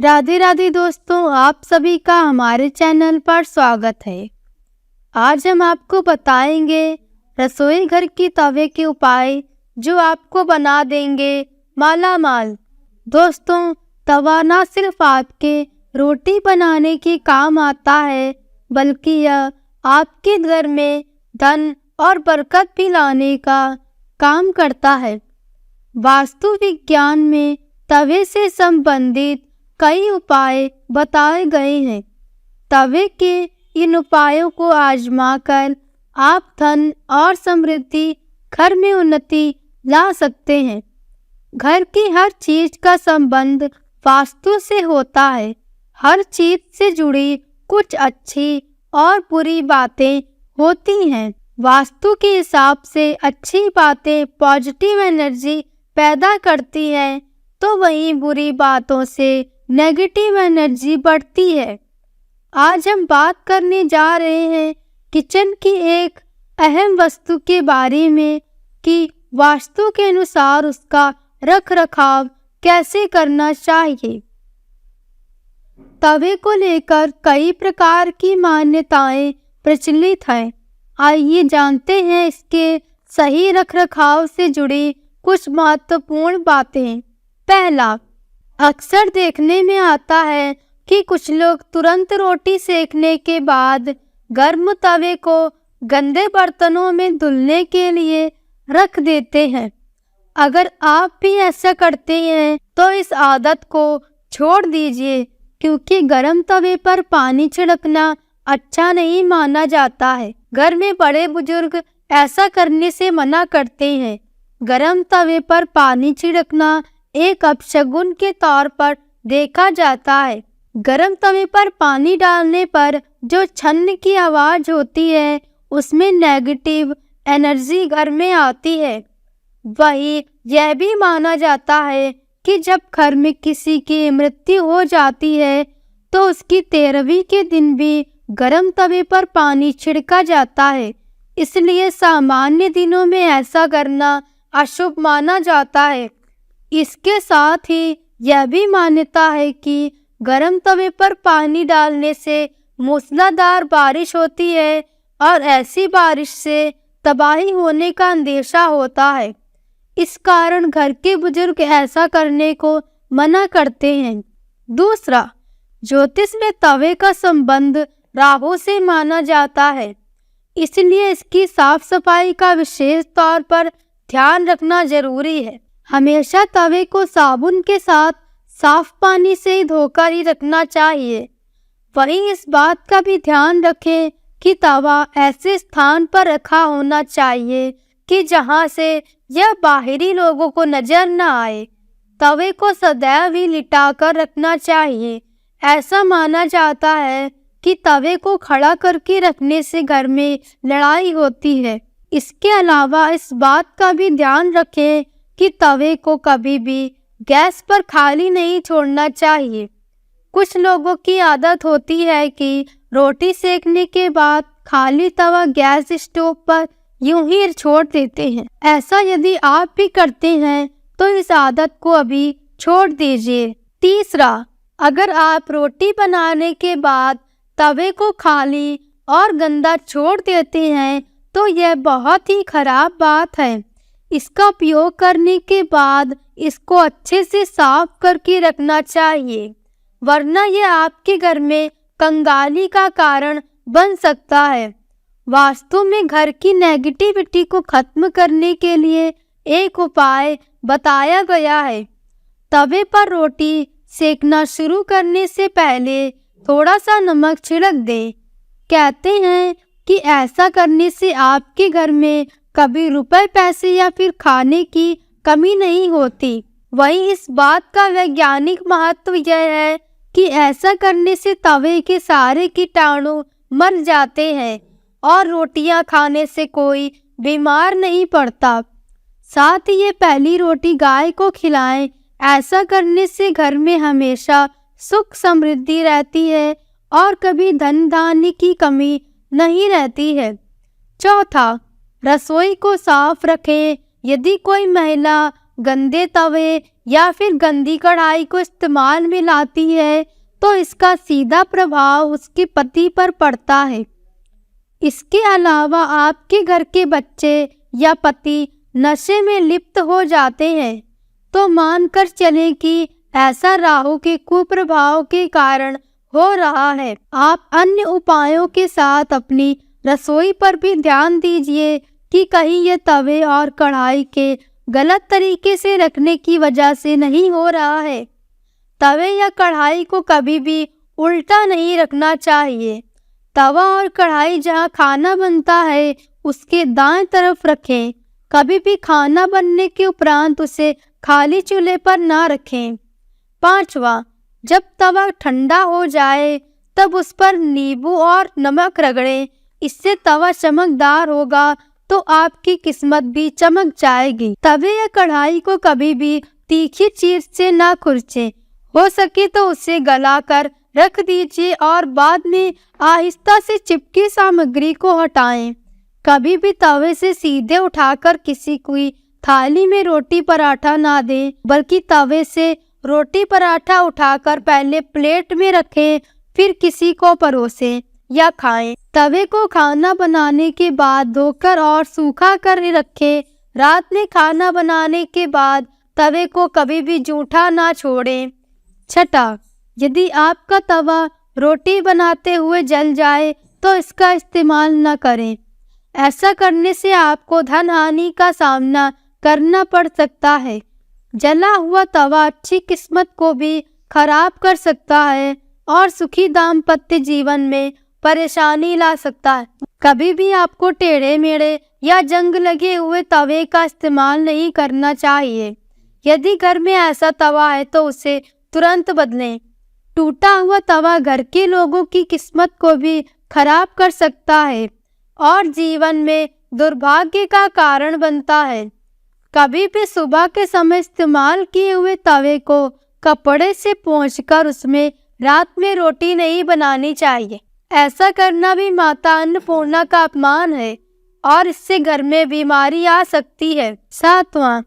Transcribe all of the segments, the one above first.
राधे राधे दोस्तों, आप सभी का हमारे चैनल पर स्वागत है। आज हम आपको बताएंगे रसोई घर की तवे के उपाय जो आपको बना देंगे माला माल। दोस्तों, तवा ना सिर्फ आपके रोटी बनाने के काम आता है, बल्कि यह आपके घर में धन और बरकत भी लाने का काम करता है। वास्तु विज्ञान में तवे से संबंधित कई उपाय बताए गए हैं। तवे के इन उपायों को आजमाकर आप धन और समृद्धि, घर में उन्नति ला सकते हैं। घर की हर चीज का संबंध वास्तु से होता है। हर चीज से जुड़ी कुछ अच्छी और बुरी बातें होती हैं। वास्तु के हिसाब से अच्छी बातें पॉजिटिव एनर्जी पैदा करती हैं, तो वहीं बुरी बातों से नेगेटिव एनर्जी बढ़ती है। आज हम बात करने जा रहे हैं किचन की एक अहम वस्तु के बारे में कि वास्तु के अनुसार उसका रख रखाव कैसे करना चाहिए। तवे को लेकर कई प्रकार की मान्यताएं प्रचलित हैं। आइए जानते हैं इसके सही रख रखाव से जुड़ी कुछ महत्वपूर्ण बातें। पहला, अक्सर देखने में आता है कि कुछ लोग तुरंत रोटी सेकने के बाद गर्म तवे को गंदे बर्तनों में धुलने के लिए रख देते हैं। अगर आप भी ऐसा करते हैं तो इस आदत को छोड़ दीजिए, क्योंकि गर्म तवे पर पानी छिड़कना अच्छा नहीं माना जाता है। घर में बड़े बुजुर्ग ऐसा करने से मना करते हैं। गर्म तवे पर पानी छिड़कना एक अपशगुन के तौर पर देखा जाता है। गर्म तवे पर पानी डालने पर जो छन्न की आवाज होती है, उसमें नेगेटिव एनर्जी घर में आती है। वही यह भी माना जाता है कि जब घर में किसी की मृत्यु हो जाती है तो उसकी 13वीं के दिन भी गर्म तवे पर पानी छिड़का जाता है। इसलिए सामान्य दिनों में ऐसा करना अशुभ माना जाता है। इसके साथ ही यह भी मान्यता है कि गर्म तवे पर पानी डालने से मूसलाधार बारिश होती है और ऐसी बारिश से तबाही होने का अंदेशा होता है। इस कारण घर के बुजुर्ग ऐसा करने को मना करते हैं। दूसरा, ज्योतिष में तवे का संबंध राहु से माना जाता है, इसलिए इसकी साफ सफाई का विशेष तौर पर ध्यान रखना जरूरी है। हमेशा तवे को साबुन के साथ साफ पानी से ही धोकर ही रखना चाहिए। वहीं इस बात का भी ध्यान रखें कि तवा ऐसे स्थान पर रखा होना चाहिए कि जहां से यह बाहरी लोगों को नजर न आए। तवे को सदैव ही लिटाकर रखना चाहिए। ऐसा माना जाता है कि तवे को खड़ा करके रखने से घर में लड़ाई होती है। इसके अलावा इस बात का भी ध्यान रखें कि तवे को कभी भी गैस पर खाली नहीं छोड़ना चाहिए। कुछ लोगों की आदत होती है कि रोटी सेकने के बाद खाली तवा गैस स्टोव पर यूं ही छोड़ देते हैं। ऐसा यदि आप भी करते हैं तो इस आदत को अभी छोड़ दीजिए। तीसरा, अगर आप रोटी बनाने के बाद तवे को खाली और गंदा छोड़ देते हैं तो यह बहुत ही खराब बात है। इसका उपयोग करने के बाद इसको अच्छे से साफ करके रखना चाहिए, वरना यह आपके घर में कंगाली का कारण बन सकता है। वास्तु में घर की नेगेटिविटी को खत्म करने के लिए एक उपाय बताया गया है। तवे पर रोटी सेकना शुरू करने से पहले थोड़ा सा नमक छिड़क दें। कहते हैं कि ऐसा करने से आपके घर में कभी रुपए पैसे या फिर खाने की कमी नहीं होती। वहीं इस बात का वैज्ञानिक महत्व यह है कि ऐसा करने से तवे के सारे कीटाणु मर जाते हैं और रोटियां खाने से कोई बीमार नहीं पड़ता। साथ ही ये पहली रोटी गाय को खिलाएं। ऐसा करने से घर में हमेशा सुख समृद्धि रहती है और कभी धन धान्य की कमी नहीं रहती है। चौथा, रसोई को साफ रखें। यदि कोई महिला गंदे तवे या फिर गंदी कढ़ाई को इस्तेमाल में लाती है तो इसका सीधा प्रभाव उसके पति पर पड़ता है। इसके अलावा आपके घर के बच्चे या पति नशे में लिप्त हो जाते हैं तो मानकर चलें कि ऐसा राहु के कुप्रभाव के कारण हो रहा है। आप अन्य उपायों के साथ अपनी रसोई पर भी ध्यान दीजिए कि कहीं ये तवे और कढ़ाई के गलत तरीके से रखने की वजह से नहीं हो रहा है। तवे या कढ़ाई को कभी भी उल्टा नहीं रखना चाहिए। तवा और कढ़ाई जहां खाना बनता है उसके दाएं तरफ रखें। कभी भी खाना बनने के उपरांत उसे खाली चूल्हे पर ना रखें। 5वां, जब तवा ठंडा हो जाए तब उस पर नींबू और नमक रगड़ें। इससे तवा चमकदार होगा तो आपकी किस्मत भी चमक जाएगी। तवे या कढ़ाई को कभी भी तीखी चीज से ना खुरचें। हो सके तो उसे गलाकर रख दीजिए और बाद में आहिस्ता से चिपकी सामग्री को हटाएं। कभी भी तवे से सीधे उठाकर किसी की थाली में रोटी पराठा ना दें, बल्कि तवे से रोटी पराठा उठाकर पहले प्लेट में रखें, फिर किसी को परोसें या खाएं। तवे को खाना बनाने के बाद धोकर और सूखा कर रखें। रात में खाना बनाने के बाद तवे को कभी भी जूठा ना छोड़ें। 6, यदि आपका तवा रोटी बनाते हुए जल जाए तो इसका इस्तेमाल न करें। ऐसा करने से आपको धन हानि का सामना करना पड़ सकता है। जला हुआ तवा अच्छी किस्मत को भी खराब कर सकता है और सुखी दाम्पत्य जीवन में परेशानी ला सकता है। कभी भी आपको टेढ़े मेढ़े या जंग लगे हुए तवे का इस्तेमाल नहीं करना चाहिए। यदि घर में ऐसा तवा है तो उसे तुरंत बदलें। टूटा हुआ तवा घर के लोगों की किस्मत को भी खराब कर सकता है और जीवन में दुर्भाग्य का कारण बनता है। कभी भी सुबह के समय इस्तेमाल किए हुए तवे को कपड़े से पोंछकर उसमें रात में रोटी नहीं बनानी चाहिए। ऐसा करना भी माता अन्नपूर्णा का अपमान है और इससे घर में बीमारी आ सकती है। 7वां,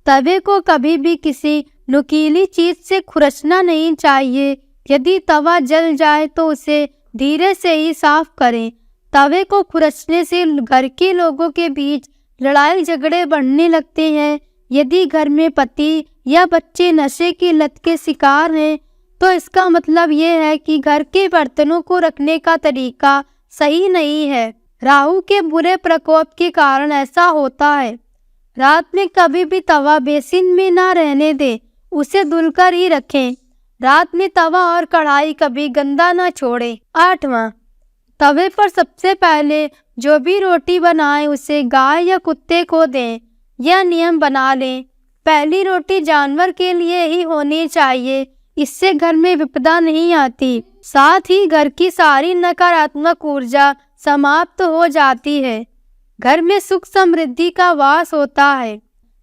तवे को कभी भी किसी नुकीली चीज से खुरचना नहीं चाहिए। यदि तवा जल जाए तो उसे धीरे से ही साफ करें। तवे को खुरचने से घर के लोगों के बीच लड़ाई झगड़े बढ़ने लगते हैं। यदि घर में पति या बच्चे नशे की लत के शिकार हैं तो इसका मतलब ये है कि घर के बर्तनों को रखने का तरीका सही नहीं है। राहु के बुरे प्रकोप के कारण ऐसा होता है। रात में कभी भी तवा बेसिन में ना रहने दें, उसे धुलकर ही रखें। रात में तवा और कढ़ाई कभी गंदा ना छोड़ें। 8वां, तवे पर सबसे पहले जो भी रोटी बनाएं उसे गाय या कुत्ते को दें। यह नियम बना लें, पहली रोटी जानवर के लिए ही होनी चाहिए। इससे घर में विपदा नहीं आती। साथ ही घर की सारी नकारात्मक ऊर्जा समाप्त हो जाती है। घर में सुख समृद्धि का वास होता है।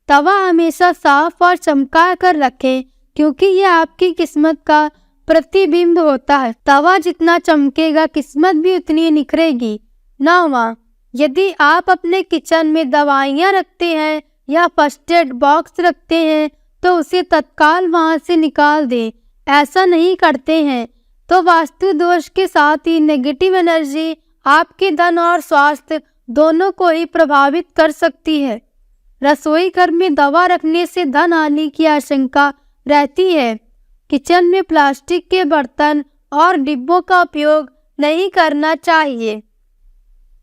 तवा हमेशा साफ और चमका कर रखें क्योंकि यह आपकी किस्मत का प्रतिबिंब होता है। तवा जितना चमकेगा किस्मत भी उतनी निखरेगी। 9वां, यदि आप अपने किचन में दवाइयाँ रखते हैं या फर्स्ट एड बॉक्स रखते हैं तो उसे तत्काल वहां से निकाल दें। ऐसा नहीं करते हैं तो वास्तु दोष के साथ ही नेगेटिव एनर्जी आपके धन और स्वास्थ्य दोनों को ही प्रभावित कर सकती है। रसोई घर में दवा रखने से धन हानि की आशंका रहती है। किचन में प्लास्टिक के बर्तन और डिब्बों का उपयोग नहीं करना चाहिए।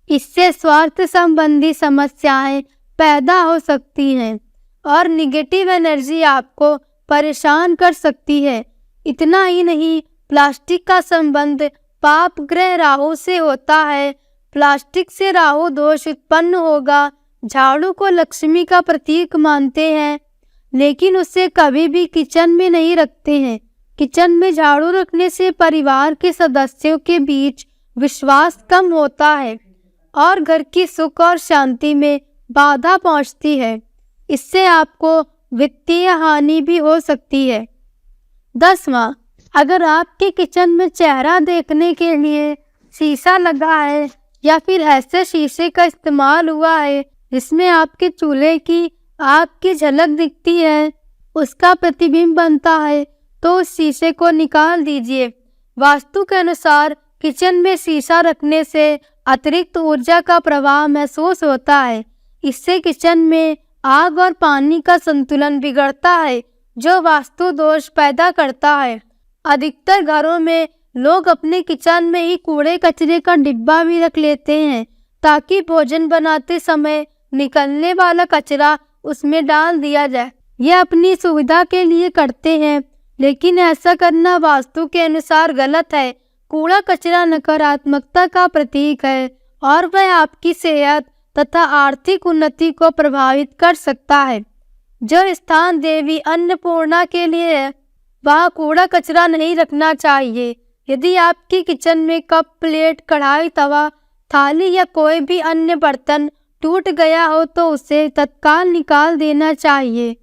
इससे स्वास्थ्य संबंधी समस्याएं पैदा हो सकती हैं और निगेटिव एनर्जी आपको परेशान कर सकती है। इतना ही नहीं, प्लास्टिक का संबंध पाप ग्रह राहु से होता है। प्लास्टिक से राहु दोष उत्पन्न होगा। झाड़ू को लक्ष्मी का प्रतीक मानते हैं लेकिन उसे कभी भी किचन में नहीं रखते हैं। किचन में झाड़ू रखने से परिवार के सदस्यों के बीच विश्वास कम होता है और घर की सुख और शांति में बाधा पहुंचती है। इससे आपको वित्तीय हानि भी हो सकती है। 10वां, अगर आपके किचन में चेहरा देखने के लिए शीशा लगा है या फिर ऐसे शीशे का इस्तेमाल हुआ है जिसमें आपके चूल्हे की आग की झलक दिखती है, उसका प्रतिबिंब बनता है तो उस शीशे को निकाल दीजिए। वास्तु के अनुसार किचन में शीशा रखने से अतिरिक्त ऊर्जा का प्रवाह महसूस होता है। इससे किचन में आग और पानी का संतुलन बिगड़ता है, जो वास्तु दोष पैदा करता है। अधिकतर घरों में लोग अपने किचन में ही कूड़े कचरे का डिब्बा भी रख लेते हैं, ताकि भोजन बनाते समय निकलने वाला कचरा उसमें डाल दिया जाए। यह अपनी सुविधा के लिए करते हैं, लेकिन ऐसा करना वास्तु के अनुसार गलत है। कूड़ा कचरा नकारात्मकता का प्रतीक है और वह आपकी सेहत तथा आर्थिक उन्नति को प्रभावित कर सकता है। जो स्थान देवी अन्नपूर्णा के लिए है, वहाँ कूड़ा कचरा नहीं रखना चाहिए। यदि आपकी किचन में कप, प्लेट, कढ़ाई, तवा, थाली या कोई भी अन्य बर्तन टूट गया हो तो उसे तत्काल निकाल देना चाहिए।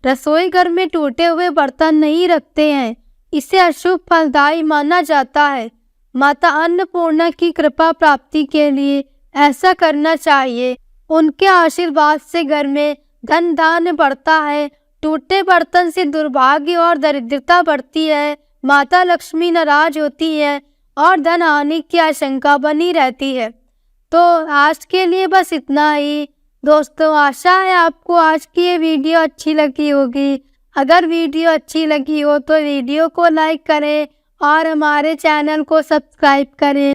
रसोई घर में टूटे हुए बर्तन नहीं रखते हैं, इसे अशुभ फलदायी माना जाता है। माता अन्नपूर्णा की कृपा प्राप्ति के लिए ऐसा करना चाहिए। उनके आशीर्वाद से घर में धन धान्य बढ़ता है। टूटे बर्तन से दुर्भाग्य और दरिद्रता बढ़ती है, माता लक्ष्मी नाराज होती है और धन हानि की आशंका बनी रहती है। तो आज के लिए बस इतना ही दोस्तों। आशा है आपको आज की ये वीडियो अच्छी लगी होगी। अगर वीडियो अच्छी लगी हो तो वीडियो को लाइक करें और हमारे चैनल को सब्सक्राइब करें।